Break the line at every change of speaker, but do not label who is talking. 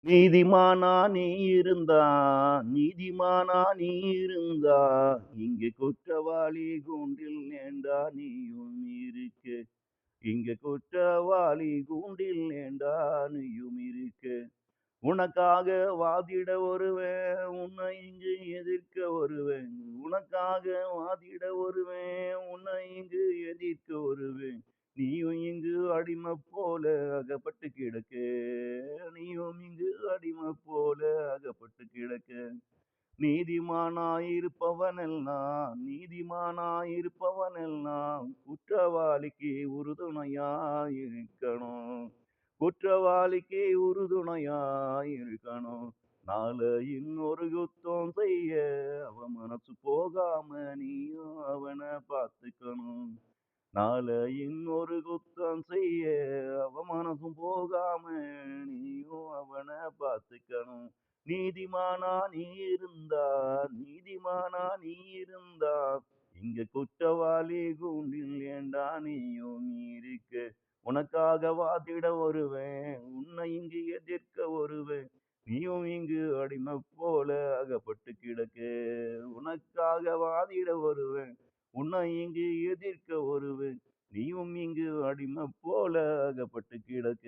நீதிமானா நீ இருந்தா நீதிமானா நீ இருந்தா இங்கே குற்றவாளி கூண்டில் ஏண்டா நீயும் இருக்க. இங்க குற்றவாளி கூண்டில் ஏண்டா நீயும் இருக்க. உனக்காக வாதிட வருவேன், உன்னை இங்கு எதிர்க்க வருவேன். உனக்காக வாதிட வருவேன், உன்னை இங்கு எதிர்க்க வருவேன். நீயும் இங்கு அடிமை போல அகப்பட்டு கிடக்க. நீயும் இங்கு அடிமை போல அகப்பட்டு கிடக்க. நீதிமானாயிருப்பவனெல்லாம் நீதிமானாயிருப்பவனெல்லாம் குற்றவாளிக்கு உறுதுணையாயிருக்கணும். குற்றவாளிக்கு உறுதுணையாயிருக்கணும். நாளையின் ஒரு குத்தம் செய்ய அவன் மனசு போகாம நீயும் அவனை பார்த்துக்கணும். நாளையின் ஒரு குத்தம் செய்ய அவன் மனசும் போகாம நீயும் அவனை பார்த்துக்கணும். நீதிமானா நீ இருந்தா நீதிமானா நீ இருந்தா இங்க குற்றவாளி கூண்டில் ஏண்டா நீயும் இருக்க. உனக்காக வாதிட வருவேன், உன்னை இங்கு எதிர்க்க வருவேன். நீயும் இங்கு அடிமை போல அகப்பட்டு கிடக்க. உனக்காக வாதிட வருவேன், உன்னை இங்கு எதிர்க்க வருவேன். நீயும் இங்கு அடிமை போல அகப்பட்டு கிடக்க.